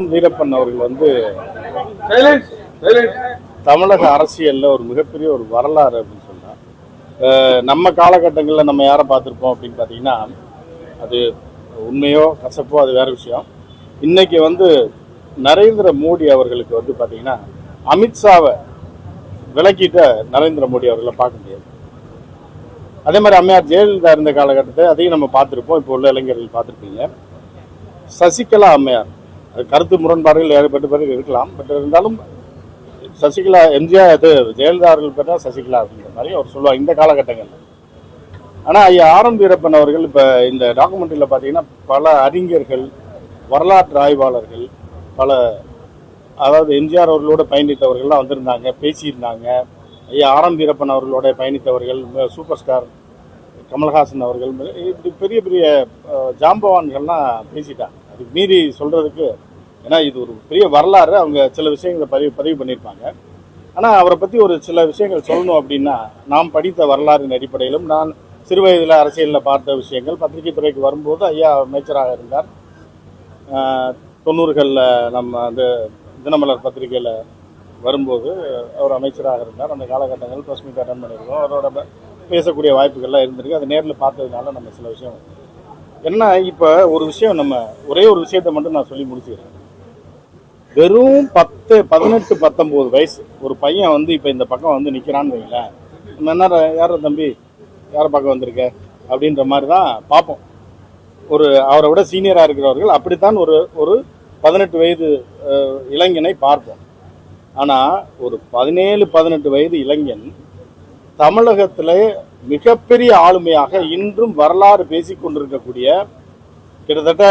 வீரப்பன் அவர்கள் தமிழக அரசியல்ல ஒரு மிகப்பெரிய ஒரு வரலாறு அப்படின்னு சொன்னா நம்ம காலகட்டங்களில் நம்ம யாரை பார்த்துருப்போம் அப்படின்னு பார்த்தீங்கன்னா அது உண்மையோ கசப்போ அது வேற விஷயம். இன்னைக்கு நரேந்திர மோடி அவர்களுக்கு பார்த்தீங்கன்னா அமித்ஷாவை விலக்கிட்ட நரேந்திர மோடி அவர்களை பார்க்க முடியாது. அதே மாதிரி அம்மையார் ஜெயலலிதா இருந்த காலகட்டத்தை அதையும் நம்ம பார்த்துருப்போம். இப்போ உள்ள இளைஞர்கள் பார்த்துருப்பீங்க. சசிகலா அம்மையார் கருத்து முரண்பாடுகள் ஏற்பட்ட பிறகு இருக்கலாம். பட் இருந்தாலும் சசிகலா எம்ஜிஆர் ஜெயலலிதா அவர்கள் பெற்றா சசிகலா அப்படின்ற மாதிரி அவர் சொல்லுவாங்க இந்த காலகட்டங்களில். ஆனால் ஐயா ஆர்.எம். வீரப்பன் அவர்கள் இப்போ இந்த டாக்குமெண்ட்ரியில் பார்த்தீங்கன்னா பல அறிஞர்கள், வரலாற்று ஆய்வாளர்கள், அதாவது எம்ஜிஆர் அவர்களோட பயணித்தவர்கள்லாம் வந்திருந்தாங்க, பேசியிருந்தாங்க. ஐயா ஆர்.எம். வீரப்பன் அவர்களோட பயணித்தவர்கள், சூப்பர் ஸ்டார் கமல்ஹாசன் அவர்கள், இப்படி பெரிய பெரிய ஜாம்பவான்கள்லாம் பேசிட்டாங்க. அதுக்கு மீறி சொல்கிறதுக்கு, ஏன்னா இது ஒரு பெரிய வரலாறு, அவங்க சில விஷயங்களை பதிவு பண்ணியிருப்பாங்க. ஆனால் அவரை பற்றி ஒரு சில விஷயங்கள் சொல்லணும் அப்படின்னா, நாம் படித்த வரலாறின் அடிப்படையிலும் நான் சிறு வயதில் அரசியலில் பார்த்த விஷயங்கள், பத்திரிகை துறைக்கு வரும்போது ஐயா அமைச்சராக இருந்தார். 90களில் நம்ம தினமலர் பத்திரிகையில் வரும்போது அவர் அமைச்சராக இருந்தார். அந்த காலகட்டங்கள் ப்ரெஸ் மீட் அட்டன் பண்ணியிருக்கோம். அவரோட பேசக்கூடிய வாய்ப்புகள்லாம் இருந்திருக்கு. அதை நேரில் பார்த்ததுனால நம்ம சில விஷயம் என்ன, இப்போ ஒரு விஷயம், நம்ம ஒரே ஒரு விஷயத்தை மட்டும் நான் சொல்லி முடிச்சுக்கிறேன். வெறும் 10, 18, 19 வயசு ஒரு பையன் இப்போ இந்த பக்கம் நிற்கிறான்னு வைங்களேன், நம்ம என்ன யார தம்பி யாரை பக்கம் வந்திருக்க அப்படின்ற மாதிரி தான் பார்ப்போம். அவரை விட சீனியராக இருக்கிறவர்கள் அப்படித்தான் ஒரு 18 வயது இளைஞனை பார்ப்போம். ஆனால் ஒரு 17, 18 வயது இளைஞன் தமிழகத்தில் மிகப்பெரிய ஆளுமையாக இன்றும் வரலாறு பேசிக் கொண்டிருக்கக்கூடிய, கிட்டத்தட்ட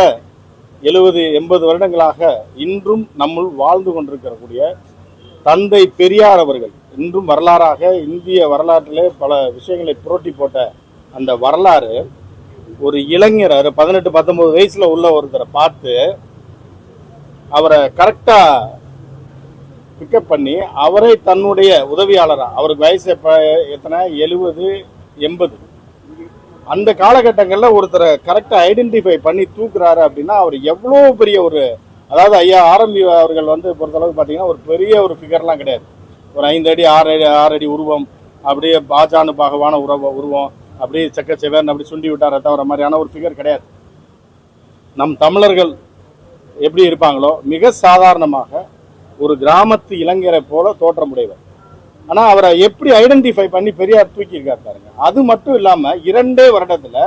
70, 80 வருடங்களாக இன்றும் நம்முள் வாழ்ந்து கொண்டிருக்கக்கூடிய தந்தை பெரியார் அவர்கள் இன்றும் வரலாறாக இந்திய வரலாற்றிலே பல விஷயங்களை புரட்டி போட்ட அந்த வரலாறு ஒரு இளைஞர் 18, 19 வயசுல உள்ள ஒருத்தரை பார்த்து அவரை கரெக்டா பிக்கப் பண்ணி அவரை தன்னுடைய உதவியாளராக, அவருக்கு வயசு எத்தனை 70, 80, அந்த காலகட்டங்களில் ஒருத்தரை கரெக்டாக ஐடென்டிஃபை பண்ணி தூக்குறாரு அப்படின்னா அவர் எவ்வளோ பெரிய அதாவது ஐயா ஆரம்பி அவர்கள் பொறுத்தளவுக்கு பார்த்தீங்கன்னா ஒரு பெரிய ஒரு ஃபிகர்லாம் கிடையாது. ஒரு 5 அடி 6 அடி உருவம், அப்படியே பாஜானு பாகவான உருவம், அப்படியே செக்க செவேர்னு அப்படி சுண்டி விட்டார தவிர மாதிரியான ஒரு ஃபிகர் கிடையாது. நம் தமிழர்கள் எப்படி இருப்பாங்களோ மிக சாதாரணமாக ஒரு கிராமத்து இளைஞரை போல தோற்றமுடையவர். ஆனால் அவரை எப்படி ஐடென்டிஃபை பண்ணி பெரியார் தூக்கியிருக்காரு பாருங்க. அது மட்டும் இல்லாமல் 2 வருடத்தில்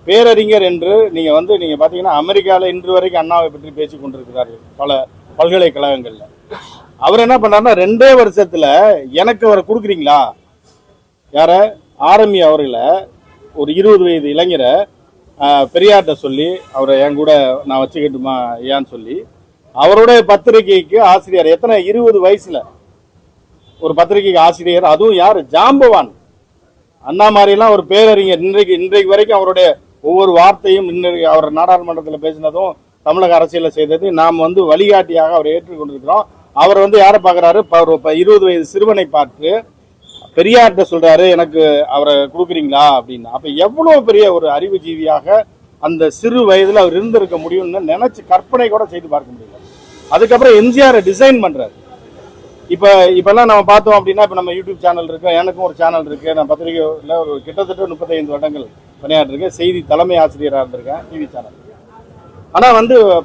பேரறிஞர் என்று நீங்கள் பார்த்தீங்கன்னா அமெரிக்காவில் இன்று வரைக்கும் அண்ணாவை பற்றி பேசி கொண்டிருக்கிறார்கள் பல பல்கலைக்கழகங்களில். அவர் என்ன பண்ணாருன்னா 2 வருஷத்தில் எனக்கு அவரை கொடுக்குறீங்களா, யார ஆர்எம்இ அவர்களை ஒரு 20 வயது இளைஞரை பெரியார்கிட்ட சொல்லி அவரை என் கூட நான் வச்சுக்கிட்டுமா ஏன்னு சொல்லி அவருடைய பத்திரிகைக்கு ஆசிரியர், எத்தனை 20 வயசுல ஒரு பத்திரிகைக்கு ஆசிரியர், அதுவும் யாரு ஜாம்பவான் அண்ணா மாதிரிலாம் ஒரு பேரறிஞர். இன்றைக்கு வரைக்கும் அவருடைய ஒவ்வொரு வார்த்தையும் அவர் நாடாளுமன்றத்தில் பேசினதும் தமிழக அரசியலில் செய்தது நாம் வழிகாட்டியாக அவரை ஏற்றுக்கொண்டிருக்கிறோம். அவர் யாரை பார்க்குறாரு, 20 வயது சிறுவனை பார்த்து பெரியார்கிட்ட சொல்றாரு எனக்கு அவரை கொடுக்குறீங்களா அப்படின்னு. அப்ப எவ்வளவு பெரிய ஒரு அறிவுஜீவியாக அந்த சிறு வயதுல அவர் இருந்திருக்க முடியும்னு நினைச்சு கற்பனை கூட செய்து பார்க்க முடியல. அதுக்கப்புறம் எம்ஜிஆர் டிசைன் பண்றாரு. இப்பெல்லாம் நம்ம பார்த்தோம் அப்படின்னா, இப்ப நம்ம யூடியூப் சேனல் இருக்கு, எனக்கும் ஒரு சேனல் இருக்கு, நான் பத்திரிகையில் ஒரு கிட்டத்தட்ட 35 வருடங்கள் பணியாற்றிருக்கேன், செய்தி தலைமை ஆசிரியராக இருந்திருக்கேன் டிவி சேனல். ஆனா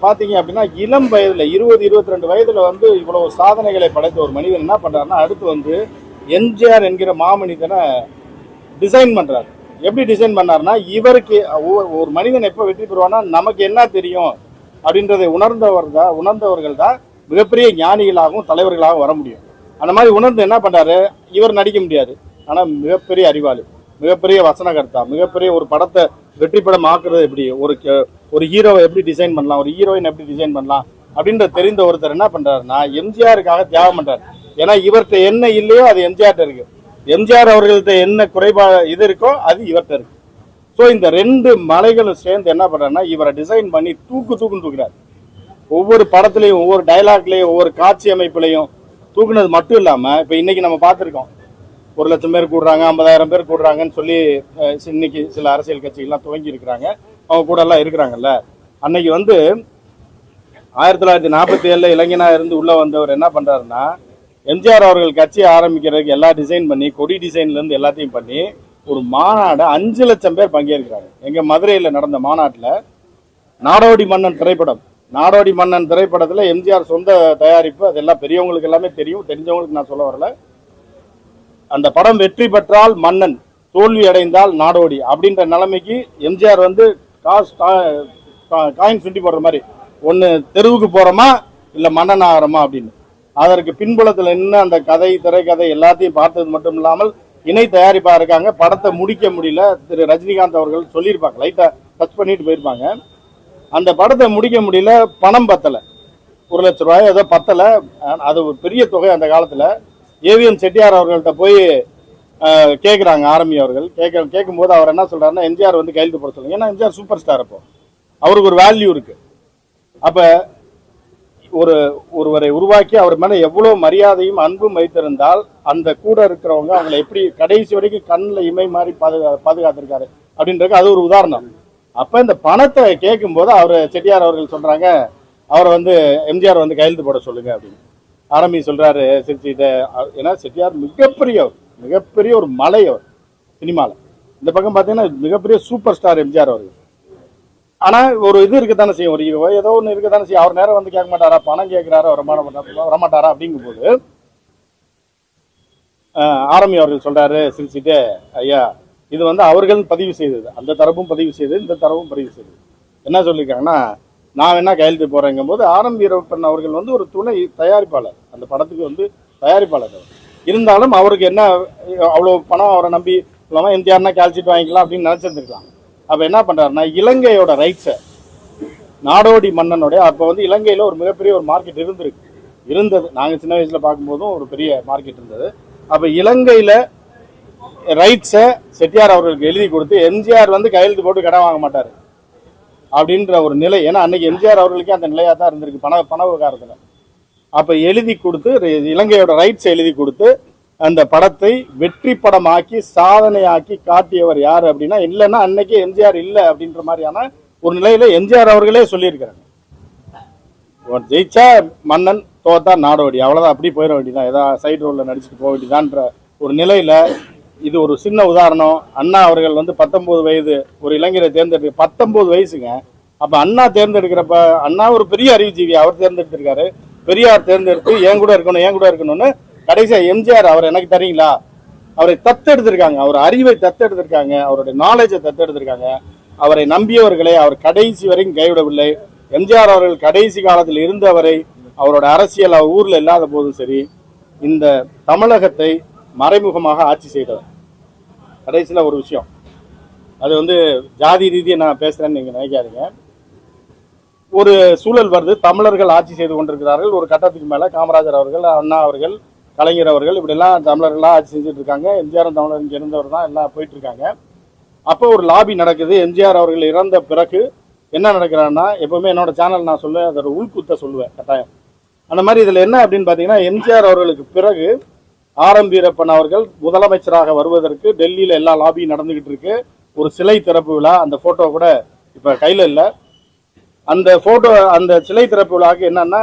பாத்தீங்க அப்படின்னா இளம் வயதுல 20, 22 வயதுல இவ்வளவு சாதனைகளை படைத்த ஒரு மனிதன் என்ன பண்றாருன்னா, அடுத்து எம்ஜிஆர் என்கிற மாமனிதனை டிசைன் பண்றாரு. எப்படி டிசைன் பண்ணாருன்னா, இவருக்கு ஒரு மனிதன் எப்ப வெற்றி பெறுவானா நமக்கு என்ன தெரியும் அப்படின்றதை உணர்ந்தவர்கள் தான் மிகப்பெரிய ஞானிகளாகவும் தலைவர்களாகவும் வர முடியும். அந்த மாதிரி உணர்ந்து என்ன பண்றாரு, இவர் நடிக்க முடியாது, ஆனா மிகப்பெரிய அறிவாளி, மிகப்பெரிய வசனகர்த்தா, மிகப்பெரிய ஒரு படத்தை வெற்றி படம் ஆக்குறது எப்படி, ஒரு ஹீரோவை எப்படி டிசைன் பண்ணலாம், ஒரு ஹீரோயின் எப்படி டிசைன் பண்ணலாம் அப்படின்ற தெரிந்த ஒருத்தர் என்ன பண்றாருன்னா எம்ஜிஆருக்காக தியாகம் பண்றாரு. ஏன்னா இவர்கிட்ட என்ன இல்லையோ அது எம்ஜிஆர்ட்ட இருக்கு, எம்ஜிஆர் அவர்கள்ட்ட என்ன குறைபாடு இருக்கோ அது இவர்கிட்ட இருக்கு. ஸோ இந்த 2 மலைகளும் சேர்ந்து என்ன பண்றாருன்னா இவரை டிசைன் பண்ணி தூக்குறாரு. ஒவ்வொரு படத்துலையும், ஒவ்வொரு டைலாக்லையும், ஒவ்வொரு காட்சி அமைப்புலையும் தூக்குனது மட்டும் இல்லாம இப்ப இன்னைக்கு நம்ம பார்த்துருக்கோம் 1 லட்சம் பேர் கூடுறாங்க, 50,000 பேர் கூடுறாங்கன்னு சொல்லி இன்னைக்கு சில அரசியல் கட்சிகள்லாம் துவங்கி இருக்கிறாங்க, அவங்க கூட எல்லாம் இருக்கிறாங்கல்ல. அன்னைக்கு 1947 இளைஞனா இருந்து உள்ள வந்தவர் என்ன பண்றாருன்னா, எம்ஜிஆர் அவர்கள் கட்சி ஆரம்பிக்கிறதுக்கு எல்லா டிசைன் பண்ணி, கொடி டிசைன்ல இருந்து எல்லாத்தையும் பண்ணி ஒரு மாநாடு 5 லட்சம் பேர் பங்கேற்கிறாங்க. எங்க மதுரையில் நடந்த மாநாட்டில் நாடோடி மன்னன் திரைப்படம், நாடோடி மன்னன் திரைப்படத்தில் எம்ஜிஆர் சொந்த தயாரிப்பு, அதெல்லாம் பெரியவங்களுக்கு எல்லாமே தெரியும், தெரிஞ்சவங்களுக்கு நான் சொல்ல வரல. அந்த படம் வெற்றி பெற்றால் மன்னன், தோல்வி அடைந்தால் நாடோடி அப்படின்ற நிலைமைக்கு எம்ஜிஆர் வந்து காயின் சுண்டி போடுற மாதிரி, ஒன்று தெருவுக்கு போறோமா இல்லை மன்னன் ஆகிறோமா அப்படின்னு. அதற்கு பின்புலத்தில் இன்னும் அந்த கதை, திரைக்கதை எல்லாத்தையும் பார்த்தது மட்டும் இல்லாமல் இணை தயாரிப்பா இருக்காங்க. படத்தை முடிக்க முடியல, திரு ரஜினிகாந்த் அவர்கள் சொல்லியிருப்பாங்க, லைட்டா டச் பண்ணிட்டு போயிருப்பாங்க. அந்த படத்தை முடிக்க முடியல, பணம் பத்தலை, 1 லட்ச ரூபாய் ஏதோ பத்தலை. அது ஒரு பெரிய தொகை அந்த காலத்தில். ஏவிஎம் செட்டியார் அவர்கள்ட்ட போய் கேட்குறாங்க ஆர்மி அவர்கள். கேட்கும்போது அவர் என்ன சொல்றாருன்னா, எம்ஜிஆர் வந்து கையெழுத்து போட சொல்லுங்க. ஏன்னா எம்ஜிஆர் சூப்பர் ஸ்டார், அப்போ அவருக்கு ஒரு வேல்யூ இருக்கு. அப்ப ஒருவரை உருவாக்கி அவர் மேல எவ்வளவு மரியாதையும் அன்பும் வைத்திருந்தால் அந்த கூட இருக்கிறவங்க அவங்களை எப்படி கடைசி வரைக்கும் கண்ணில் இமை மாதிரி பாதுகாத்திருக்காரு அப்படின்றது அது ஒரு உதாரணம். அப்ப இந்த பணத்தை கேட்கும் போது அவர் செட்டியார் அவர்கள் சொல்றாங்க, அவரை வந்து எம்ஜிஆர் வந்து கையெழுத்து போட சொல்லுங்க அப்படின்னு. ஆரம்பி சொல்றாரு சிரிச்சுட்டு. ஏன்னா செட்டியார் மிகப்பெரிய ஒரு மலை அவர் சினிமால. இந்த பக்கம் பார்த்தீங்கன்னா மிகப்பெரிய சூப்பர் ஸ்டார் எம்ஜிஆர் அவர்கள். ஆனா ஒரு இது இருக்கத்தானே செய்யும், ஒரு ஏதோ ஒன்று இருக்கத்தானே செய்யும். அவர் நேரம் வந்து கேட்க மாட்டாரா, பணம் கேட்கிறாரா, வரமாட்டாரா அப்படிங்கும் போது ஆரம்பி அவர்கள் சொல்றாரு சிரிச்சுட்டு, ஐயா இது வந்து அவர்கள் பதிவு செய்தது, அந்த தரப்பும் பதிவு செய்தது, இந்த தரப்பும் பதிவு செய்தது. என்ன சொல்லியிருக்காங்கன்னா, நான் வேணா கையெழுத்து போறேங்கும் போது ஆரம்பி வீரப்பன் அவர்கள் வந்து ஒரு துணை தயாரிப்பாளர், அந்த படத்துக்கு வந்து தயாரிப்பாளர். இருந்தாலும் அவருக்கு என்ன அவ்வளோ பணம் அவரை நம்பி இல்லாமல் எம்ஜிஆர்னா கால்ஷீட் வாங்கிக்கலாம் அப்படின்னு நினைச்சிருந்துருக்கலாம். அப்ப என்ன பண்றாருன்னா, இலங்கையோட ரைட்ஸை நாடோடி மன்னனுடைய, அப்போ வந்து இலங்கையில ஒரு மிகப்பெரிய ஒரு மார்க்கெட் இருந்தது. நாங்க சின்ன வயசுல பார்க்கும்போதும் ஒரு பெரிய மார்க்கெட் இருந்தது. அப்ப இலங்கையில ரைட்ஸை செட்டியார் அவர்களுக்கு எழுதி கொடுத்து எம்ஜிஆர் வந்து கையெழுத்து போட்டு கடன் வாங்க மாட்டாரு அப்படின்ற ஒரு நிலை. ஏன்னா அன்னைக்கு எம்ஜிஆர் அவர்களுக்கே அந்த நிலையா தான் இருந்திருக்கு பண விவகாரத்துல. அப்ப எழுதி கொடுத்து, இலங்கையோட ரைட்ஸ் எழுதி கொடுத்து அந்த படத்தை வெற்றி படமாக்கி சாதனையாக்கி காட்டியவர் யார் அப்படின்னா, இல்லைன்னா அன்னைக்கு எம்ஜிஆர் இல்லை அப்படின்ற மாதிரியான ஒரு நிலையில எம்ஜிஆர் அவர்களே சொல்லியிருக்கிறாங்க. ஜெயிச்சா மன்னன், தோத்தா நாடோடி, அவ்வளவுதான், அப்படி போயிட வேண்டியதான், ஏதாவது சைடு ரோல்ல நடிச்சுட்டு போக வேண்டியதான்ற ஒரு நிலையில. இது ஒரு சின்ன உதாரணம். அண்ணா அவர்கள் வந்து 19 வயது ஒரு இளைஞரை தேர்ந்தெடுக்க, 19 வயசுங்க. அப்ப அண்ணா தேர்ந்தெடுக்கிறப்ப, அண்ணா ஒரு பெரிய அறிவுஜீவி, அவர் தேர்ந்தெடுத்திருக்காரு. பெரியார் தேர்ந்தெடுத்து ஏன் கூட இருக்கணும்னு கடைசியா எம்ஜிஆர் அவர் எனக்கு தரீங்களா, அவரை தத்தெடுத்திருக்காங்க, அவர் அறிவை தத்தெடுத்திருக்காங்க, அவருடைய நாலேஜை தத்தெடுத்திருக்காங்க. அவரை நம்பியவர்களை அவர் கடைசி வரைக்கும் கைவிடவில்லை. எம்ஜிஆர் அவர்கள் கடைசி காலத்தில் இருந்தவரை, அவரோட அரசியல் ஊர்ல இல்லாத போதும் சரி, இந்த தமிழகத்தை மறைமுகமாக ஆட்சி செய்தவர். கடைசியில் ஒரு விஷயம், அது வந்து ஜாதி ரீதியை நான் பேசுறேன்னு நீங்க நினைக்காதீங்க. ஒரு சூழல் வருது, தமிழர்கள் ஆட்சி செய்து கொண்டிருக்கிறார்கள். ஒரு கட்டத்துக்கு மேல காமராஜர் அவர்கள், அண்ணா அவர்கள், கலைஞர் அவர்கள், இப்படி எல்லாம் தமிழர்களா ஆட்சி செஞ்சுட்டு இருக்காங்க. எம்ஜிஆர் தமிழர் இங்க இருந்தவர் தான், எல்லாம் போயிட்டு இருக்காங்க. அப்போ ஒரு லாபி நடக்குது. எம்ஜிஆர் அவர்கள் இறந்த பிறகு என்ன நடக்கிறான்னா, எப்பவுமே என்னோட சேனல் நான் சொல்லுவேன், அதோட உள்குத்த சொல்லுவேன் கட்டாயம். அந்த மாதிரி இதுல என்ன அப்படின்னு பாத்தீங்கன்னா, எம்ஜிஆர் அவர்களுக்கு பிறகு ஆர்.எம். வீரப்பன் அவர்கள் முதலமைச்சராக வருவதற்கு டெல்லியில எல்லா லாபியும் நடந்துகிட்டு இருக்கு. ஒரு சிலை திறப்பு விழா, அந்த போட்டோ கூட இப்ப கையில இல்ல. அந்த போட்டோ, அந்த சிலை திறப்பு விழாவுக்கு என்னன்னா,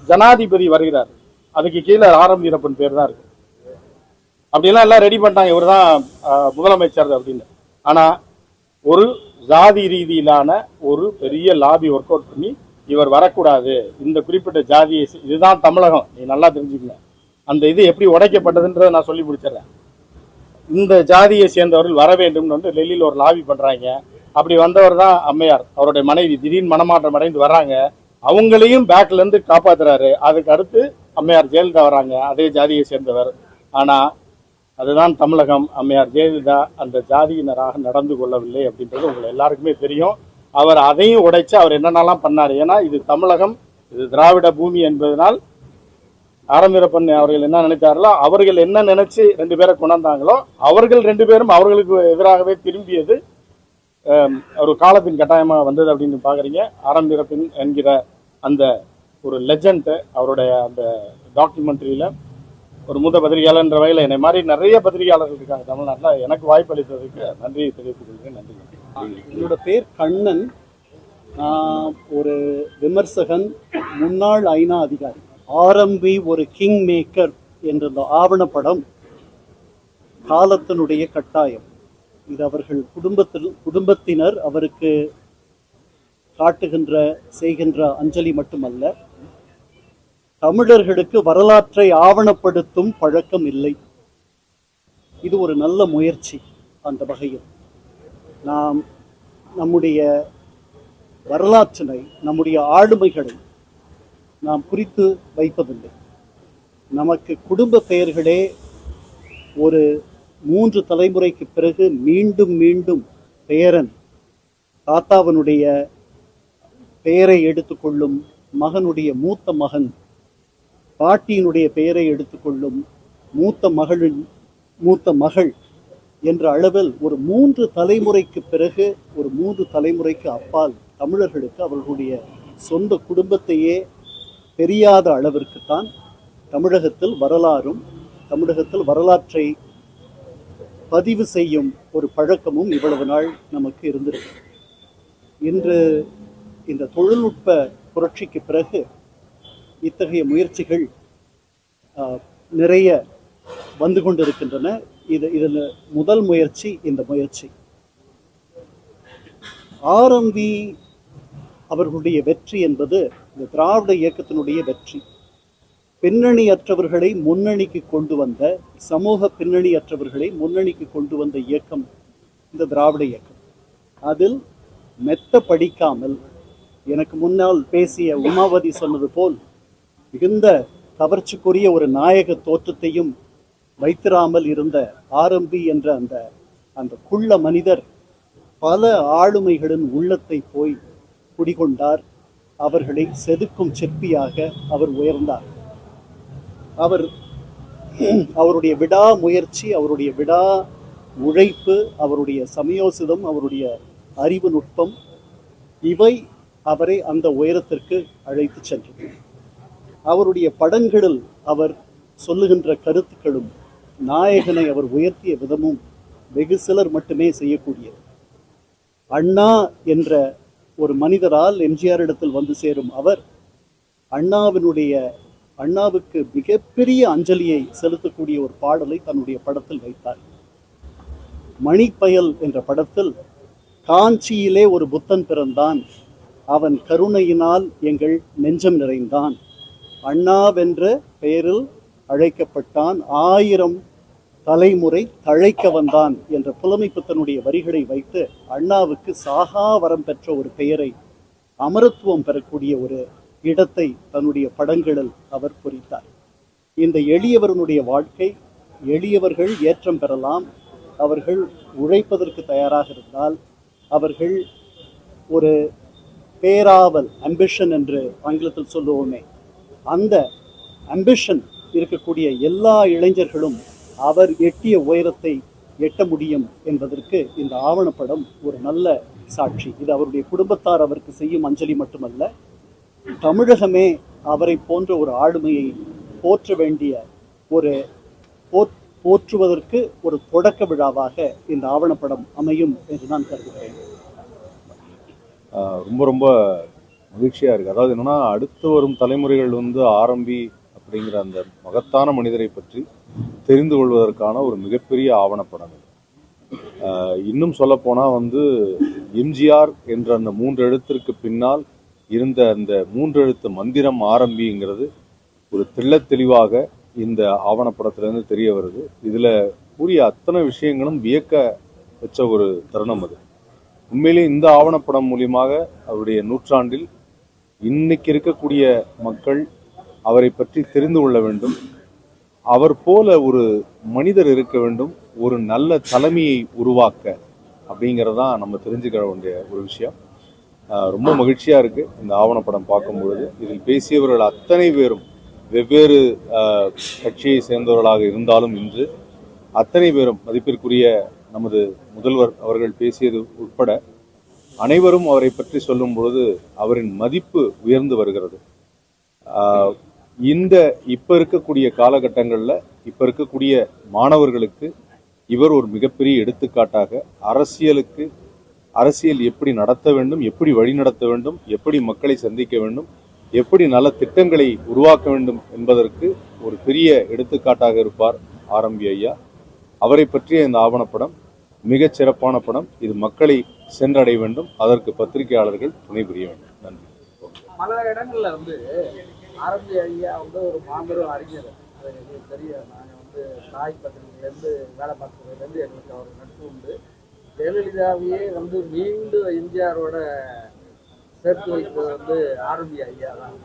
ஜனாதிபதி வருகிறார், அதுக்கு கீழே ஆர்.எம். வீரப்பன் பேர் தான் இருக்கு. அப்படிலாம் எல்லாம் ரெடி பண்ணிட்டாங்க, இவர் தான் முதலமைச்சர் அப்படின்னு. ஆனா ஒரு ஜாதி ரீதியிலான ஒரு பெரிய லாபி ஒர்க் அவுட் பண்ணி, இவர் வரக்கூடாது, இந்த குறிப்பிட்ட ஜாதியை, இதுதான் தமிழகம், நீ நல்லா தெரிஞ்சுக்கணும், அந்த இது எப்படி உடைக்கப்பட்டதுன்றதை நான் சொல்லி முடிச்சிடறேன். இந்த ஜாதியை சேர்ந்தவர்கள் வர வேண்டும் வந்து டெல்லியில் ஒரு லாபி பண்றாங்க. அப்படி வந்தவர் தான் அம்மையார், அவருடைய மனைவி. திடீர்னு மனமாற்றம் அடைந்து வர்றாங்க, அவங்களையும் பேக்ல இருந்து காப்பாத்துறாரு. அதுக்கு அடுத்து அம்மையார் ஜெயலலிதா வராங்க, அதே ஜாதியை சேர்ந்தவர். ஆனா அதுதான் தமிழகம். அம்மையார் ஜெயலலிதா அந்த ஜாதியினராக நடந்து கொள்ளவில்லை அப்படின்றது உங்களை எல்லாருக்குமே தெரியும். அவர் அதையும் உடைச்சு அவர் என்னென்னலாம் பண்ணார். ஏன்னா இது தமிழகம், இது திராவிட பூமி என்பதனால் ஆர்.எம். வீரப்பன் அவர்கள் என்ன நினைத்தார்களோ, அவர்கள் என்ன நினைச்சு 2 பேரை கொண்டாந்தாங்களோ, அவர்கள் 2 பேரும் அவர்களுக்கு எதிராகவே திரும்பியது ஒரு காலத்தின் கட்டாயமாக வந்தது அப்படின்னு பாக்குறீங்க. ஆர்.எம். வீரப்பன் என்கிற அந்த ஒரு லெஜண்ட், அவருடைய அந்த டாக்குமெண்ட்ரியில ஒரு மூத்த பத்திரிகையாளர் என்ற வகையில் என்னை மாதிரி நிறைய பத்திரிகையாளர்கள் இருக்காங்க தமிழ்நாட்டில். எனக்கு வாய்ப்பு அளித்ததுக்கு நன்றி தெரிவித்துக் கொள்கிறேன். நன்றி. என்னோட பேர் கண்ணன். நான் ஒரு விமர்சகன், முன்னாள் ஐநா அதிகாரி. ஆரம்பி ஒரு கிங் மேக்கர் என்ற இந்த ஆவணப்படம் காலத்தினுடைய கட்டாயம். இது அவர்கள் குடும்பத்தினர் அவருக்கு காட்டுகின்ற செய்கின்ற அஞ்சலி மட்டுமல்ல, தமிழர்களுக்கு வரலாற்றை ஆவணப்படுத்தும் பழக்கம் இல்லை. இது ஒரு நல்ல முயற்சி. அந்த வகையில் நாம் நம்முடைய வரலாற்றினை, நம்முடைய ஆளுமைகளை நாம் குறித்து வைப்பதில்லை. நமக்கு குடும்ப பெயர்களே ஒரு 3 தலைமுறைக்கு பிறகு மீண்டும் மீண்டும் பேரன் தாத்தாவனுடைய பெயரை எடுத்துக்கொள்ளும், மகனுடைய மூத்த மகன் பாட்டியினுடைய பெயரை எடுத்துக்கொள்ளும், மூத்த மகள் என்ற அளவில் ஒரு 3 தலைமுறைக்கு பிறகு, ஒரு 3 தலைமுறைக்கு அப்பால் தமிழர்களுக்கு அவர்களுடைய சொந்த குடும்பத்தையே தெரியாத அளவிற்குத்தான் தமிழகத்தில் வரலாறும், தமிழகத்தில் வரலாற்றை பதிவு செய்யும் ஒரு பழக்கமும் இவ்வளவு நாள் நமக்கு இருந்திருக்கு. இன்று இந்த தொழில்நுட்ப புரட்சிக்கு பிறகு இத்தகைய முயற்சிகள் நிறைய வந்து கொண்டிருக்கின்றன. இதில் முதல் முயற்சி இந்த முயற்சி. ஆரம்பி அவர்களுடைய வெற்றி என்பது இந்த திராவிட இயக்கத்தினுடைய வெற்றி. பின்னணியற்றவர்களை முன்னணிக்கு கொண்டு வந்த, சமூக பின்னணியற்றவர்களை முன்னணிக்கு கொண்டு வந்த இயக்கம் இந்த திராவிட இயக்கம். அதில் மெத்த படிக்காமல், எனக்கு முன்னால் பேசிய உமாவதி சொன்னது போல், மிகுந்த கவர்ச்சிக்குரிய ஒரு நாயக தோற்றத்தையும் வைத்திராமல் இருந்த ஆரம்பி என்ற அந்த குள்ள மனிதர் பல ஆளுமைகளின் உள்ளத்தை போய் குடிகொண்டார். அவர்களை செதுக்கும் சிற்பியாக அவர் உயர்ந்தார். அவருடைய விடா முயற்சி, அவருடைய விடா உழைப்பு, அவருடைய சமயோசிதம், அவருடைய அறிவு நுட்பம், இவை அவரை அந்த உயரத்திற்கு அழைத்து சென்றது. அவருடைய படங்களில் அவர் சொல்லுகின்ற கருத்துக்களும், நாயகனை அவர் உயர்த்திய விதமும் வெகு சிலர் மட்டுமே செய்யக்கூடியது. அண்ணா என்ற ஒரு மனிதரால் எம்ஜிஆர் இடத்தில் வந்து சேரும் அவர் அண்ணாவுக்கு மிகப்பெரிய அஞ்சலியை செலுத்தக்கூடிய ஒரு பாடலை தன்னுடைய படத்தில் வைத்தார். மணிப்பயல் என்ற படத்தில், காஞ்சியிலே ஒரு புத்தன் பிறந்தான், அவன் கருணையினால் எங்கள் நெஞ்சம் நிறைந்தான், அண்ணாவென்ற பெயரில் அழைக்கப்பட்டான், 1000 தலைமுறை தழைக்க வந்தான் என்ற புலமைப்புத்தனுடைய வரிகளை வைத்து அண்ணாவுக்கு சாகா வரம் பெற்ற ஒரு பெயரை, அமரத்துவம் பெறக்கூடிய ஒரு இடத்தை தன்னுடைய படங்களில் அவர் பொறித்தார். இந்த எளியவர்களுடைய வாழ்க்கை, எளியவர்கள் ஏற்றம் பெறலாம், அவர்கள் உழைப்பதற்கு தயாராக இருந்தால், அவர்கள் ஒரு பேராவல், அம்பிஷன் என்று ஆங்கிலத்தில் சொல்லுவோமே, அந்த அம்பிஷன் இருக்கக்கூடிய எல்லா இளைஞர்களும் அவர் எட்டிய உயரத்தை எட்ட முடியும் என்பதற்கு இந்த ஆவணப்படம் ஒரு நல்ல சாட்சி. இது அவருடைய குடும்பத்தார் அவருக்கு செய்யும் அஞ்சலி மட்டுமல்ல, தமிழகமே அவரை போன்ற ஒரு ஆளுமையை போற்ற வேண்டிய போற்றுவதற்கு ஒரு தொடக்க விழாவாக இந்த ஆவணப்படம் அமையும் என்று நான் கருதுகிறேன். ரொம்ப ரொம்ப மகிழ்ச்சியாக இருக்குது. அதாவது என்னென்னா, அடுத்து வரும் தலைமுறைகள் ஆரம்பி அப்படிங்கிற அந்த மகத்தான மனிதரை பற்றி தெரிந்து கொள்வதற்கான ஒரு மிகப்பெரிய ஆவணப்படம். இன்னும் சொல்லப்போனால் எம்ஜிஆர் என்ற அந்த 3 எழுத்திற்கு பின்னால் இருந்த அந்த 3 எழுத்து மந்திரம் ஆரம்பிங்கிறது ஒரு தெளிவாக இந்த ஆவணப்படத்திலேருந்து தெரிய வருது. இதில் கூறிய அத்தனை விஷயங்களும் வியக்க வச்ச ஒரு தருணம் அது. உண்மையிலே இந்த ஆவணப்படம் மூலியமாக அவருடைய நூற்றாண்டில் இன்னைக்கு இருக்கக்கூடிய மக்கள் அவரை பற்றி தெரிந்து கொள்ள வேண்டும். அவர் போல ஒரு மனிதர் இருக்க வேண்டும், ஒரு நல்ல தலைமையை உருவாக்க, அப்படிங்கிறதான் நம்ம தெரிஞ்சுக்க வேண்டிய ஒரு விஷயம். ரொம்ப மகிழ்ச்சியாக இருக்குது இந்த ஆவணப்படம் பார்க்கும்பொழுது. இதில் பேசியவர்கள் அத்தனை பேரும் வெவ்வேறு கட்சியை சேர்ந்தவர்களாக இருந்தாலும் இன்று அத்தனை பேரும், மதிப்பிற்குரிய நமது முதல்வர் அவர்கள் பேசியது உட்பட அனைவரும் அவரை பற்றி சொல்லும் பொழுது அவரின் மதிப்பு உயர்ந்து வருகிறது. இப்ப இருக்கக்கூடிய காலகட்டங்களில் இப்ப இருக்கக்கூடிய மாணவர்களுக்கு இவர் ஒரு மிகப்பெரிய எடுத்துக்காட்டாக, அரசியலுக்கு அரசியல் எப்படி நடத்த வேண்டும், எப்படி வழி நடத்த வேண்டும், எப்படி மக்களை சந்திக்க வேண்டும், எப்படி நல்ல திட்டங்களை உருவாக்க வேண்டும் என்பதற்கு ஒரு பெரிய எடுத்துக்காட்டாக இருப்பார் ஆரம்பி ஐயா. அவரை பற்றிய இந்த ஆவணப்படம் மிகச் சிறப்பான படம். இது மக்களை சென்றடைய வேண்டும். அதற்கு பத்திரிகையாளர்கள் துணை புரிய வேண்டும். நன்றி. பல இடங்கள்ல ஆரம்பி ஐயா ஒரு மாபெரும் அறிஞர். அது எங்களுக்கு தெரியும். நாங்கள் தாய் பத்திரிகையிலேருந்து வேலை பார்க்கறதுலேருந்து எங்களுக்கு அவர் நட்பு உண்டு. ஜெயலலிதாவையே மீண்டும் எம்ஜிஆரோட சேர்த்து வைப்பது ஆரம்பி ஐயா தான்.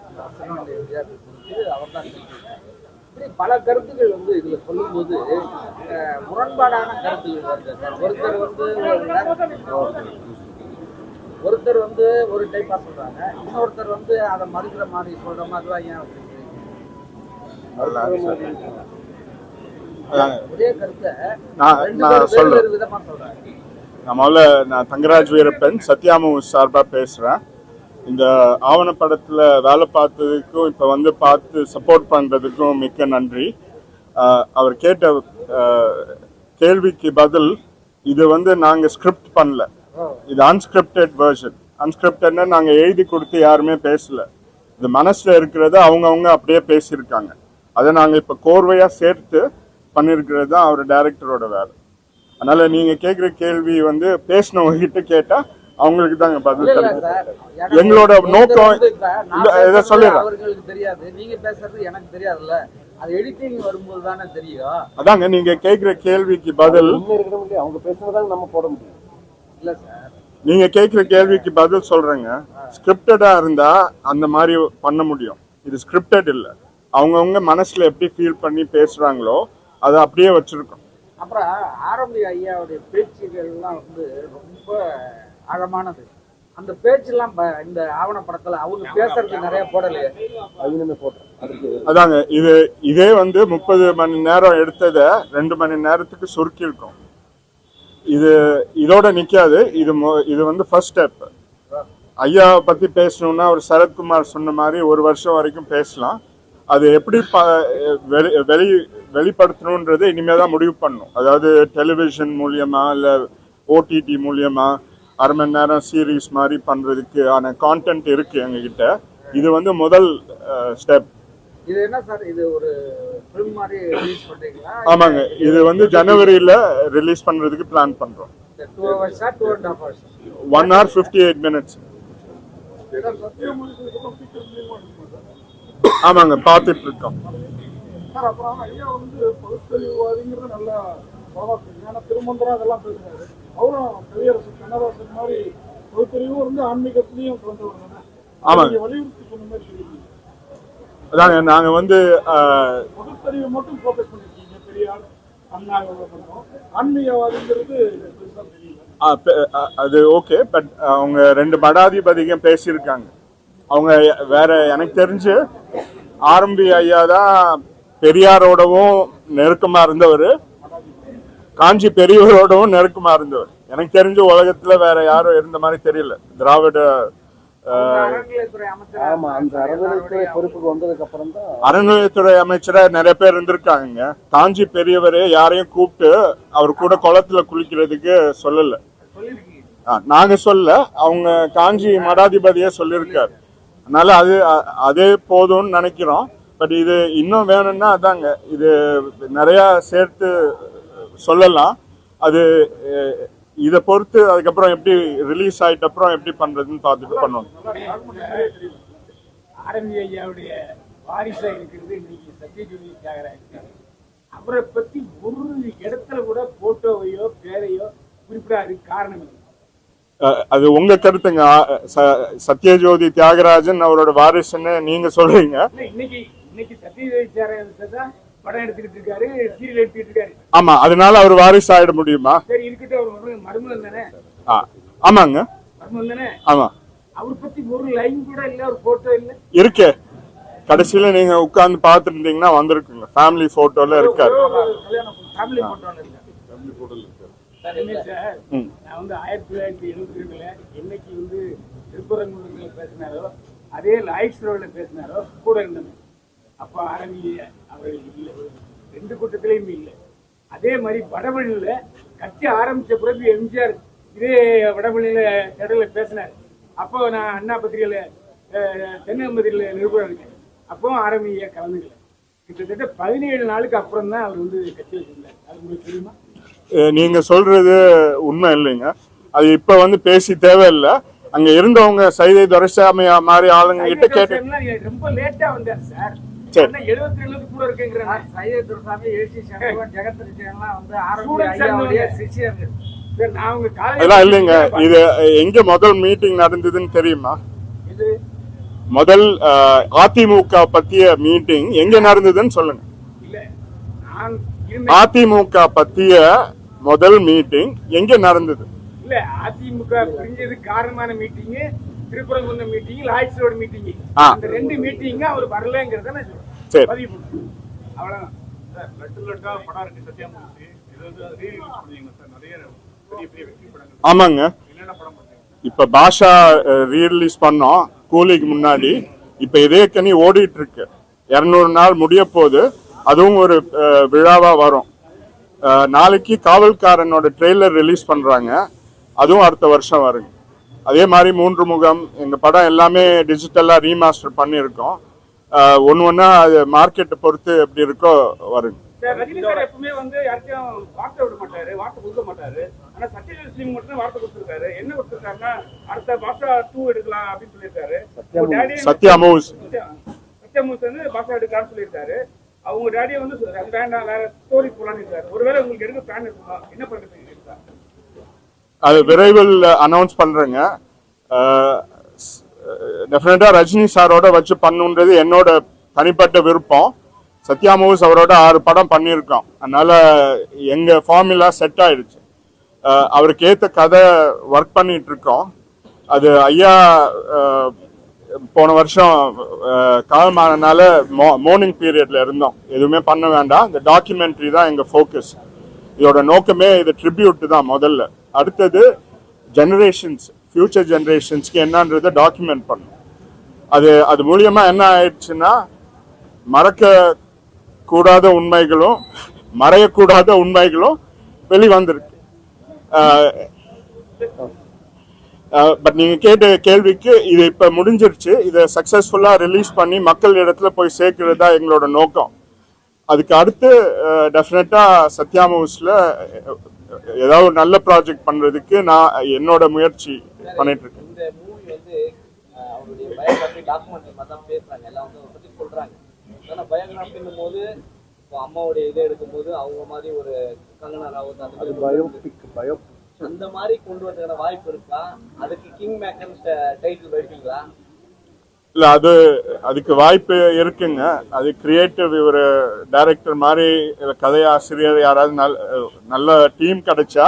எம்ஜிஆர் குறித்து அவர் தான் இப்படி பல கருத்துக்கள் இதுல சொல்லும்போது முரண்பாடான கருத்துக்கள் வருது. ஒருத்தர் ஒரு டைப்பா சொல்றாங்க, இன்னொருத்தர் அதை மறுக்கிற மாதிரி சொல்ற மாதிரிலாம் ஏன் ஒரே கருத்தை சொல்றேன் விதமா சொல்றாங்க. நான் தங்கராஜ் வீரப்பன் சத்யாமு சார்பா பேசுறேன். இந்த ஆவணப்படத்துல வேலை பார்த்ததுக்கும் இப்ப பார்த்து சப்போர்ட் பண்றதுக்கும் மிக்க நன்றி. அவர் கேட்ட கேள்விக்கு பதில், இது நாங்க ஸ்கிரிப்ட் பண்ணல, இது அன்ஸ்கிரிப்டட் வெர்ஷன். அன்ஸ்கிரிப்டட்னா நாங்க எழுதி கொடுத்து யாருமே பேசல, இது மனசுல இருக்கிறத அவங்கவுங்க அப்படியே பேசியிருக்காங்க. அதை நாங்க இப்ப கோர்வையா சேர்த்து பண்ணிருக்கிறது தான் அவர் டைரக்டரோட வேலை. அதனால நீங்க கேட்குற கேள்வி பேசினவங்க கிட்ட கேட்டா அவங்களுக்கு தாங்க பதில் கிடைக்கும். எங்களோட நோக்கம் இதை சொல்லிடுறேன். அவர்களுக்கு தெரியாது, நீங்க பேசுறது எனக்கு தெரியாதுல்ல, அது எடிட்டிங் வரும்போது தானே தெரியும். அதாங்க நீங்க கேட்குற கேள்விக்கு பதில் அவங்க பேசுறதாங்க நம்ம போட முடியும். இல்ல சார், நீங்க கேட்குற கேள்விக்கு பதில் சொல்றேங்க. ஸ்கிரிப்டடா இருந்தா அந்த மாதிரி பண்ண முடியும். இது ஸ்கிரிப்டட் இல்ல, அவங்கவுங்க மனசுல எப்படி ஃபீல் பண்ணி பேசுறாங்களோ அதை அப்படியே வச்சிருக்கோம். அப்புறம் ஆரம்பி ஐயாவுடைய பேச்சுகள்லாம் ரொம்ப ஆழமானது. அந்த பேச்செல்லாம் இந்த ஆவணப்படத்துல அவங்க பேசுறது நிறைய போடலையே. அதாங்க இதே 30 மணி நேரம் எடுத்தத 2 மணி நேரத்துக்கு சுருக்கி இருக்கும். இதோட நிக்காது. இது ஃபர்ஸ்ட் ஸ்டெப். ஐயா பத்தி பேசணும்னா ஒரு சரத்குமார் சொன்ன மாதிரி 1 வருஷம் வரைக்கும் பேசலாம். அது எப்படி வெளிப்படுத்தணும்ன்றது இனிமே தான் முடிவு பண்ணணும். அதாவது டெலிவிஷன் மூலியமா இல்ல ஓடிடி மூலியமா 1/2 மணி நேரம் சீரீஸ் மாதிரி பண்றதுக்கு ஆன கான்டென்ட் இருக்கு எங்ககிட்ட. இது முதல் ஸ்டெப். இது என்ன சார், இது ஒரு ஃபிலிம் மாதிரி ரிலீஸ் பண்றீங்களா? ஆமாங்க, இது ஜனவரியில ரிலீஸ் பண்றதுக்கு பிளான் பண்றோம். 2 hours 2.5 hours 1 hour 58 minutes. ஆமாங்க, பார்த்துட்டு இருக்கோம். சார் அப்புறம் ஐயா பகுத்தறிவுவாதிங்கிறது நல்லா திருமந்திரம் அதெல்லாம் பேசுறாரு. அவரும் கவியரசு கண்ணதாசன் மாதிரி பகுத்தறிவு ஆன்மீகத்திலையும் கலந்து ஆமாங்க, வலியுறுத்தி சொன்ன மாதிரி தெரியுது. அதாங்க நாங்க பகுத்தறிவு மட்டும் ஃபோக்கஸ் பண்ணிருக்கீங்க. பெரியார் அண்ணா பண்ணோம், ஆன்மீகவாதிங்கிறது தெரியல. அது ஓகே, பட் அவங்க 2 மடாதிபதிங்க பேசியிருக்காங்க. அவங்க வேற எனக்கு தெரிஞ்சு ஆரம்பி ஐயா தான் பெரியாரோடவும் நெருக்கமா இருந்தவர், காஞ்சி பெரியவரோடவும் நெருக்கமா இருந்தவர். எனக்கு தெரிஞ்ச உலகத்துல வேற யாரும் இருந்த மாதிரி தெரியல. திராவிட அறநிலையத்துறை அமைச்சரா நிறைய பேர் இருந்திருக்காங்க. காஞ்சி பெரியவரே யாரையும் கூப்பிட்டு அவர் கூட குளத்துல குளிக்கிறதுக்கு சொல்லல. நாங்க சொல்ல, அவங்க காஞ்சி மடாதிபதியே சொல்லியிருக்காரு. அதனால அதே போதும்னு நினைக்கிறோம். பட் இது இன்னும் வேணும்னா அதாங்க, இது நிறைய சேர்த்து சொல்லலாம். அது இதை பொறுத்து அதுக்கப்புறம் எப்படி ரிலீஸ் ஆயிட்ட அப்புறம் எப்படி பண்றதுன்னு பார்த்துட்டு பண்ணுவோம். ஆரம்பி ஐயாவுடைய வாரிசா இருக்கிறது இன்னைக்கு சத்யஜோதி தியாகராஜன். அவரை பத்தி ஒரு இடத்துல கூட போட்டோவையோ பேரையோ குறிப்பிடாது. காரணம் அது உங்க கருத்துங்க. சத்யஜோதி தியாகராஜன் அவரோட வாரிசுன்னு நீங்க சொல்றீங்க. இன்னைக்கு சத்யஜோதி தியாகராஜன் தான் படம் எடுத்துக்கிட்டு இருக்காரு, சீரியல் எடுத்துக்கிட்டு இருக்காரு. ஆமா, அதனால அவர் வாரிசு ஆயிட முடியுமா? சரி, இருக்கட்டும். அவர் மருமகன் தானே? ஆமாங்க, மருமகன் தானே. ஆமா. அவரை பத்தி ஒரு லைன் கூட இல்ல, ஒரு போட்டோ இல்ல. இருக்கே, கடைசியில நீங்க உட்கார்ந்து பாத்துட்டு இருந்தீங்கன்னா வந்திருக்குங்க. ஃபேமிலி போட்டோல இருக்காரு. ஃபேமிலி போட்டோல இருக்காரு. சார், நான் 1972ல என்னைக்கு திருப்பரங்குன்றத்துல பேசினாரோ, அதே லாய்ட்ஸ் ரோட்ல பேசினாரோ கூட இருந்தேன். அப்ப ஆரம்பி அவர் இல்லை, 2 கூட்டத்திலையும் இல்லை. அதே மாதிரி வடவழியில கட்சி ஆரம்பிச்ச பிறகு எம்ஜிஆர் இதே வடபள்ளியில இடையில பேசினார். அப்போ நான் அண்ணா பத்திரிகையில தென்னம்பதியில நிருபர் இருக்கேன். அப்பவும் ஆரம்பிய கலந்துக்கல. கிட்டத்தட்ட 17 நாளுக்கு அப்புறம் தான் அவர் வந்து கட்சி வச்சிருந்தார். அது உங்களுக்கு தெரியுமா? நீங்க சொல்றது உண்மை இல்லைங்க. அது இப்ப வந்து பேசி தேவையில்லை. அங்க இருந்தவங்க சைதை துரைசாமி மாதிரி ஆளுங்க கிட்ட கேட்டு ரொம்ப லேட்டா வந்தார் சார். சரி. 72 கூட இருக்குங்கிறாங்க. சைதை துரைசாமி, ஏசி சண்முகம், ஜெகத் எல்லாம் வந்து ஆரம்பி ஐயாவுடைய சிஷியர்கள். நான் உங்க அதெல்லாம் இல்லைங்க. இது எங்க முதல் மீட்டிங் நடந்ததுன்னு தெரியுமா? இது முதல் அதிமுக பத்திய மீட்டிங் எங்க நடந்ததுன்னு சொல்லுங்க. இல்ல, நான் இருந்த அதிமுக பத்திய முதல் மீட்டிங் எங்க நடந்தது? இல்ல, அதிமுக பிரிஞ்சதுக்கு காரணமான meeting Thiruparankundram meeting, Lloyds road meeting. அந்த 2 மீட்டிங் அவர் வரலங்கிறத நான் சொல்றேன். சரி. பதிவு பண்ணுறேன். அவ்வளவுதான். படம் இருக்கு சத்யாமூர்த்தி. ரீரிலீஸ் பண்ணுவீங்க சார்? நிறைய பெரிய பெரிய வெற்றி படங்கள். ஆமாங்க. என்னென்ன படம் பண்ணுறீங்க? இப்ப பாஷா ரீரிலீஸ் பண்ணோம் கூலிக்கு முன்னாடி. இப்ப இதே கனி ஓடிட்டு இருக்கு. 200 நாள் முடிய போது. அதுவும் ஒரு விழாவா வரும். நாளைக்கு காவல்காரனோட ட்ரெய்லர் ரிலீஸ் பண்றாங்க. அதுவும் அடுத்த வருஷம் வருங்க. அதே மாதிரி 3 முகம் எங்க படம் எல்லாமே டிஜிட்டலா ரீமாஸ்டர் பண்ணியிருக்கோம். ஒன்னா அது மார்க்கெட்டை பொறுத்து எப்படி இருக்கோ வருங்க. ரஜினி சார் எப்பவுமே வந்து யாருக்கும் வார்த்தை விட மாட்டாரு, வார்த்தை கொடுக்க மாட்டாரு. ஆனா சத்யஜித் மட்டும் வார்த்தை கொடுத்துருக்காரு. என்ன கொடுத்துருக்காருன்னா அடுத்த பாஷா 2 எடுக்கலாம் அப்படின்னு சொல்லியிருக்காரு. சத்யா மூவ்ஸ் வந்து பாஷா எடுக்கலாம்னு சொல்லியிருக்காரு. அவங்க டேடியை வந்து வேண்டாம், வேற ஸ்டோரி போலான்னு இருக்காரு. ஒருவேளை உங்களுக்கு எடுக்க பிளான் இருக்குமா? என்ன பண்றது? அது விரைவில் அனௌன்ஸ் பண்றேங்க. டெஃபினட்டா ரஜினி சாரோட வச்சு பண்ணுன்றது என்னோட தனிப்பட்ட விருப்பம். சத்யா மூவ்ஸ் அவரோட 6 படம் பண்ணியிருக்கோம். அதனால எங்க ஃபார்முலா செட் ஆயிடுச்சு. அவருக்கு ஏற்ற கதை ஒர்க் பண்ணிட்டு இருக்கோம். அது ஐயா போன வருஷம் காலமானனால மார்னிங் பீரியட்ல இருந்தோம். எதுவுமே பண்ண வேண்டாம். இந்த டாக்குமெண்ட்ரி தான் எங்க ஃபோக்கஸ். இதோட நோக்கமே இது ட்ரிபியூட் தான் முதல்ல. அடுத்தது ஜெனரேஷன்ஸ், ஃபியூச்சர் ஜெனரேஷன்ஸ்க்கு என்னன்றதை டாக்குமெண்ட் பண்ணும். அது மூலியமா என்ன ஆயிடுச்சுன்னா மறக்க கூடாத உண்மைகளும் மறையக்கூடாத உண்மைகளும் வெளிவந்திருக்கு. பட் நீங்க கேட்ட கேள்விக்கு இது இப்ப முடிஞ்சிருச்சு. இதை சக்சஸ்ஃபுல்லா ரிலீஸ் பண்ணி மக்கள் இடத்துல போய் சேர்க்கிறதா எங்களோட நோக்கம். அதுக்கு அடுத்து டெஃபினட்டா சத்யா மூவ்ஸ்ல ஏதாவது ஒரு நல்ல ப்ராஜெக்ட் பண்றதுக்கு நான் என்னோட முயற்சி பண்ணிட்டு இருக்கேன். இந்த மூவி வந்து அவருடைய பயோகிராஃபி டாக்குமெண்ட்ரி மாதிரி தான் பேசுறாங்க. எல்லாம் வந்து பத்தி சொல்றாங்க. ஆனா பயோகிராஃபின்னும் போது இப்போ அம்மாவுடைய இதை எடுக்கும்போது அவங்க மாதிரி ஒரு கங்கனா ராவத் அந்த பயோபிக் அந்த மாதிரி கொண்டு வரதுக்கான வாய்ப்பு இருக்கா? அதுக்கு கிங் மேக்கர் டைட்டில் வைப்பீங்களா? இல்ல, அதுக்கு வாய்ப்பு இருக்குங்க. அது கிரியேட்டிவ் ஒரு டைரக்டர் மாதிரி கதையாசிரியர் யாராவது நல்ல டீம் கிடைச்சா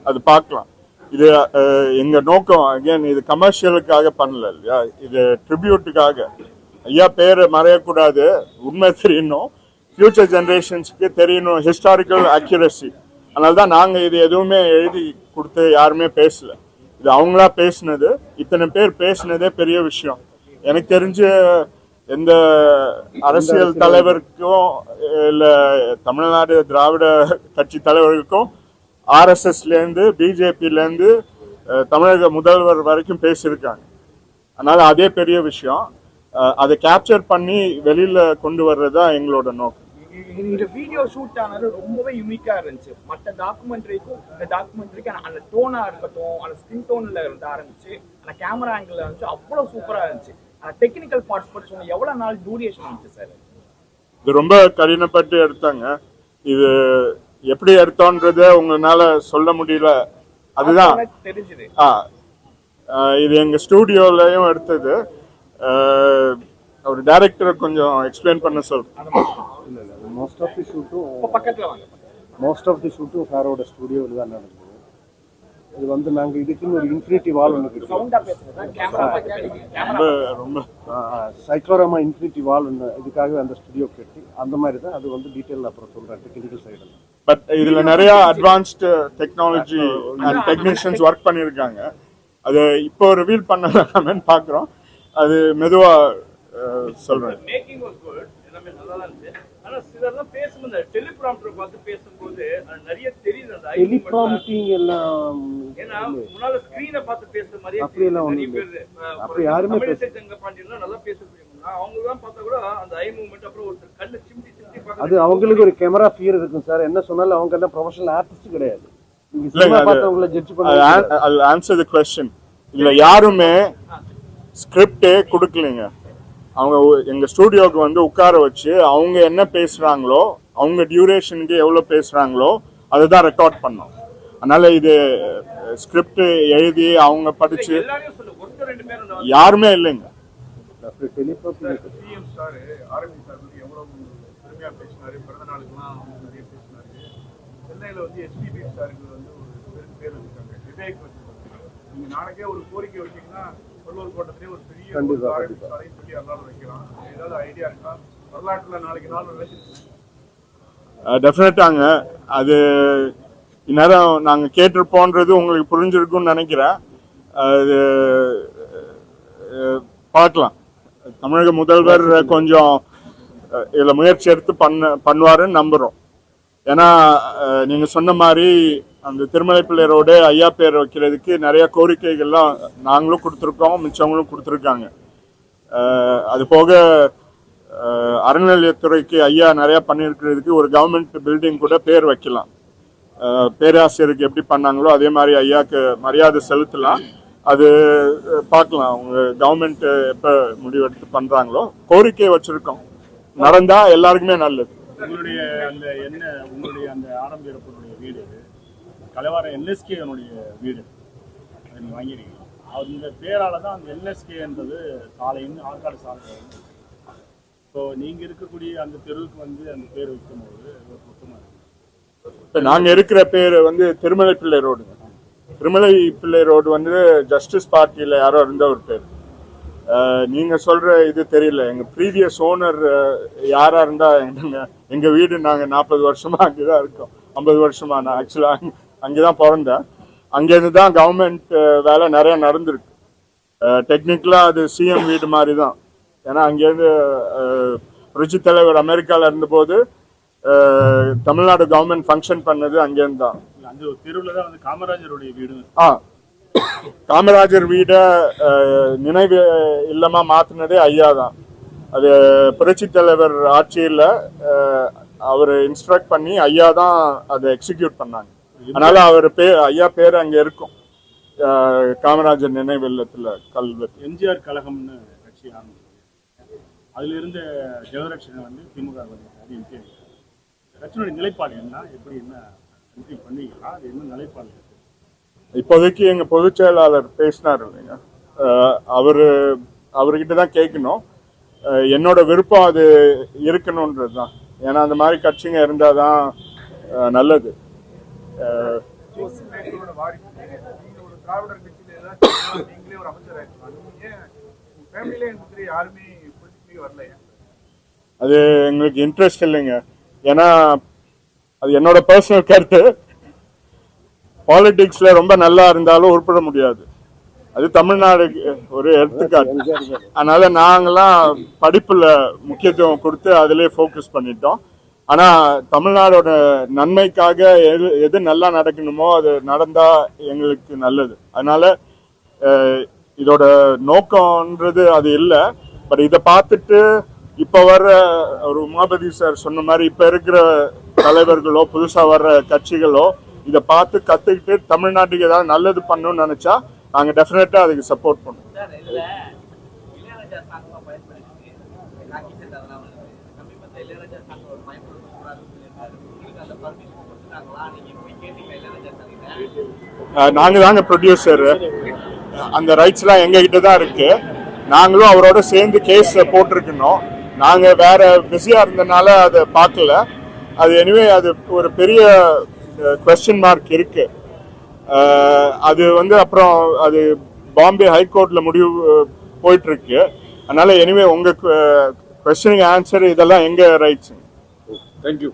அது பார்க்கலாம். இது எங்க நோக்கம் அகைன் இது கமர்ஷியலுக்காக பண்ணல இல்லையா, இது ட்ரிபியூட்டுக்காக. ஐயா பேரை மறையக்கூடாது, உண்மை தெரியணும், ஃபியூச்சர் ஜெனரேஷன்ஸ்க்கு தெரியணும், ஹிஸ்டாரிக்கல் அக்யூரசி. அதனால தான் நாங்கள் இது எதுவுமே எழுதி கொடுத்து யாருமே பேசல. இது அவங்களா பேசினது. இத்தனை பேர் பேசினதே பெரிய விஷயம். எனக்கு தெரிஞ்ச எந்த அரசியல் தலைவருக்கும் இல்லை தமிழ்நாடு திராவிட கட்சி தலைவருக்கும் ஆர்எஸ்எஸ்லேருந்து பிஜேபியிலேருந்து தமிழக முதல்வர் வரைக்கும் பேசியிருக்காங்க. அதனால அதே பெரிய விஷயம். அதை கேப்சர் பண்ணி வெளியில கொண்டு வர்றதா எங்களோட நோக்கம். இந்த வீடியோ ஷூட் ஆனது ரொம்பவே யூனிக்கா இருந்துச்சு. மற்ற டாக்குமெண்ட்ரிக்கும் இந்த டாக்குமெண்ட்ரிக்கு அந்த டோனா இருக்கட்டும், அந்த ஸ்கின் டோன்ல இருந்து ஆரம்பிச்சு அந்த கேமரா ஆங்கிள் இருந்துச்சு, அவ்வளவு சூப்பரா இருந்துச்சு. அந்த டெக்னிக்கல் பார்ட்ஸ் பற்றி சொன்ன எவ்வளவு நாள் டியூரேஷன் இருந்துச்சு சார்? இது ரொம்ப கடினப்பட்டு எடுத்தாங்க. இது எப்படி எடுத்தோன்றத உங்களால சொல்ல முடியல. அதுதான் தெரிஞ்சது. இது எங்க ஸ்டூடியோலயும் எடுத்தது. ஒரு டைரக்டரை கொஞ்சம் எக்ஸ்பிளைன் பண்ண சொல்றேன். மோஸ்ட் ஆஃப் தி ஷூட்டும் பக்கத்துல வாங்க. மோஸ்ட் ஆஃப் தி ஷூட்டும் ஃபேரோட ஸ்டுடியோவில் தான் நடந்தது. இது வந்து நாங்கள் இதுக்குன்னு ஒரு இன்ஃபினிட்டி வால் ஒன்று சவுண்டா பேசுறதா கேமரா ரொம்ப சைக்ளோராமா இன்ஃபினிட்டி வால் ஒன்று இதுக்காகவே அந்த ஸ்டுடியோ கட்டி அந்த மாதிரி தான். அது வந்து டீட்டெயில் அப்புறம் சொல்கிறேன் டெக்னிக்கல் சைடில். பட் இதுல நிறைய advanced technology and technicians work பண்ணியிருக்காங்க. அது இப்போ ரிவீல் பண்ணலாமேன்னு பார்க்குறோம். அது மெதுவா சொல்றேன். மேக்கிங் வாஸ் குட், எல்லாமே நல்லா தான் இருந்துச்சு. ஆனா சிலர்லாம் பேசும்போது டெலிபிராம்டர் பார்த்து பேசும்போது நிறைய தெரியுது. அந்த டெலிபிராம்டிங் எல்லாம் ஏன்னா முன்னால ஸ்கிரீனை பார்த்து பேசுற மாதிரியே அப்படியெல்லாம் நிறைய ஒண்ணும் பேர் அப்படி யாருமே தமிழிசை தங்கபாண்டியன்லாம் நல்லா பேசக்கூடியவங்க. அவங்க தான் பார்த்தா கூட அந்த ஐ மூவ்மெண்ட் அப்புறம் ஒருத்தர் கண்ணு சிமிட்டி சிமிட்டி பார்க்க அது அவங்களுக்கு ஒரு கேமரா ஃபியர் இருக்கும் சார். என்ன சொன்னாலும் அவங்க எல்லாம் ப்ரொஃபஷனல் ஆர்டிஸ்ட் கிடையாது. நீங்க இல்லைங்க, சினிமா அது- பார்த்தவங்கள ஜட்ஜ் பண்ண I'll answer the question. இல்ல யாருமே ஸ்கிரிப்டே கொடுக்கலைங்க. அவங்க எங்க ஸ்டூடியோக்கு வந்து உட்கார வச்சு அவங்க என்ன பேசுறாங்களோ, அவங்க டியூரேஷனுக்கு எவ்வளவு பேசுறாங்களோ அதுதான் ரெக்கார்ட் பண்ணோம். அதனால இது ஸ்கிரிப்ட் எழுதி அவங்க படிச்சு எல்லாரையும் சொல்லு, ஒருத்தர் ரெண்டு பேரும் யாருமே இல்லைங்க. சிஎம் சார் ஆர்எம்பி சார் வந்து எவ்வளவு பெருமையா பேசினாரு, பிறந்த நாளுக்குலாம் நிறைய பேசினாரு. சென்னையில வந்து எஸ்பிபி சாருக்கு வந்து ஒரு பேர் வச்சிருக்காங்க, விவேக் வச்சிருக்காங்க. நீங்க நாளைக்கே ஒரு கோரிக்கை வச்சீங்கன்னா சொல்லூர் கோட்டத்திலே ஒரு பெரிய ஆர்எம்பி சாலையும் சொல்லி எல்லாரும் வைக்கலாம். ஏதாவது ஐடியா இருக்கா? வரலாற்றுல நாளைக்கு நாள் நினைச்சிருக்கேன். டெஃபினட்டாங்க. அது இந்நேரம் நாங்க கேட்டிருப்போன்றது உங்களுக்கு புரிஞ்சிருக்கும்னு நினைக்கிறேன். அது பார்க்கலாம். தமிழக முதல்வர் கொஞ்சம் இதுல முயற்சி எடுத்து பண்ணுவாருன்னு நம்புறோம். ஏன்னா நீங்க சொன்ன மாதிரி அந்த திருமலை பிள்ளையரோட ஐயா பேர் வைக்கிறதுக்கு நிறைய கோரிக்கைகள்லாம் நாங்களும் கொடுத்துருக்கோம், மிச்சவங்களும் கொடுத்துருக்காங்க. அது போக அறநிலையத்துறைக்கு ஐயா நிறைய பண்ணியிருக்கிறதுக்கு ஒரு கவர்மெண்ட் பில்டிங் கூட பேர் வைக்கலாம். பேராசிரியருக்கு எப்படி பண்ணாங்களோ அதே மாதிரி ஐயாவுக்கு மரியாதை செலுத்தலாம். அது பார்க்கலாம், அவங்க கவர்மெண்ட் எப்போ முடிவெடுத்து பண்றாங்களோ. கோரிக்கை வச்சிருக்கோம், நடந்தா எல்லாருக்குமே நல்லது. உங்களுடைய அந்த உங்களுடைய அந்த ஆரம்பியரப்பனுடைய வீடு கலவார என்எஸ்கேனுடைய வீடு அதை நீங்கள் வாங்கியிருக்கீங்க. அந்த பேரால தான் அந்த என்எஸ்கேன்றது சாலைன்னு ஆற்காடு சாலை. ஸோ நீங்கள் இருக்கக்கூடிய அந்த தெருவுக்கு வந்து அந்த பேர் வைக்கும்போது ஒரு மொத்தமாக இப்போ நாங்கள் இருக்கிற பேர் வந்து திருமலை பிள்ளை ரோடுங்க. திருமலை பிள்ளை ரோடு வந்து ஜஸ்டிஸ் பார்ட்டியில் யாரோ இருந்த ஒரு பேர். நீங்க சொல்ற இது தெரியல. எங்க ப்ரீவியஸ் ஓனர் யாரா இருந்தா எங்க வீடு நாங்க 40 வருஷமா அங்கேதான் இருக்கோம். 50 வருஷமா. நான் ஆக்சுவலா அங்கேதான் பிறந்தேன். அங்கேருந்து தான் கவர்மெண்ட் வேலை நிறைய நடந்திருக்கு. டெக்னிக்கலா அது சிஎம் வீடு மாதிரி தான். ஏன்னா அங்கேருந்து புரட்சி தலைவர் அமெரிக்கால இருந்தபோது தமிழ்நாடு கவர்மெண்ட் ஃபங்க்ஷன் பண்ணது அங்கேருந்து தான். அந்த தெருவில் தான் வந்து காமராஜருடைய வீடு. காமராஜர் வீட நினைவு இல்லமா மாத்தினதே ஐயா தான். அது புரட்சி தலைவர் ஆட்சியில் அவர் இன்ஸ்ட்ரக்ட் பண்ணி ஐயா தான் அதை எக்ஸிக்யூட் பண்ணாங்க. அதனால அவர் ஐயா பேர் அங்க இருக்கும், காமராஜர் நினைவு இல்லத்துல கல்வெட்டு. எம்ஜிஆர் கழகம்னு கட்சி ஆரம்பிச்சு அதுல இருந்த ஜெகதரட்சணை வந்து திமுக எம்பி. கட்சியினுடைய நிலைப்பாடு என்ன, எப்படி என்ன பண்ணுவீங்களா, அது என்ன நிலைப்பாடு? இப்போதைக்கு எங்க பொதுச் செயலாளர் பேசினார் இல்லைங்க, அவர்கிட்ட தான் கேட்கணும். என்னோட விருப்பம் அது இருக்கணும்ன்றது தான். ஏன்னா அந்த மாதிரி கட்சிங்க இருந்தாதான் நல்லது. அது எங்களுக்கு இன்ட்ரெஸ்ட் இல்லைங்க. ஏன்னா அது என்னோட பர்சனல் கருத்து. பாலிடிக்ஸ்ல ரொம்ப நல்லா இருந்தாலும் உருப்பட முடியாது. அது தமிழ்நாடு ஒரு எடுத்துக்காட்டு. அதனால நாங்கெல்லாம் படிப்புல முக்கியத்துவம் கொடுத்து அதிலே ஃபோக்கஸ் பண்ணிட்டோம். ஆனா தமிழ்நாடோட நன்மைக்காக எது நல்லா நடக்கணுமோ அது நடந்தா எங்களுக்கு நல்லது. அதனால இதோட நோக்கம்ன்றது அது இல்லை. பட் இதை பார்த்துட்டு இப்ப வர்ற ஒரு உமாபதி சார் சொன்ன மாதிரி இப்ப இருக்கிற தலைவர்களோ புதுசா வர்ற கட்சிகளோ இதை பார்த்து கத்துக்கிட்டு தமிழ்நாட்டுக்கு ஏதாவது நல்லது பண்ணணும்னு நினைச்சா நாங்க டெஃபினட்டா அதுக்கு சப்போர்ட் பண்ணுவோம். நாங்க தாங்க ப்ரொடியூசர். அந்த ரைட்ஸ் எல்லாம் எங்க கிட்ட தான் இருக்கு. நாங்களும் அவரோட சேர்ந்து கேஸ் போட்டிருக்கணும். நாங்க வேற பிஸியா இருந்தனால அதை பார்க்கல. அது எனிவே அது ஒரு பெரிய குவெஸ்டின் மார்க் இருக்கு. அது வந்து அப்புறம் அது பாம்பே ஹைகோர்ட்ல முடிவு போயிட்டு இருக்கு. அதனால எனிவே உங்க குவெஸ்டினுக்கு ஆன்சர் இதெல்லாம் எங்க ரைட்ஸ். தேங்க்யூ.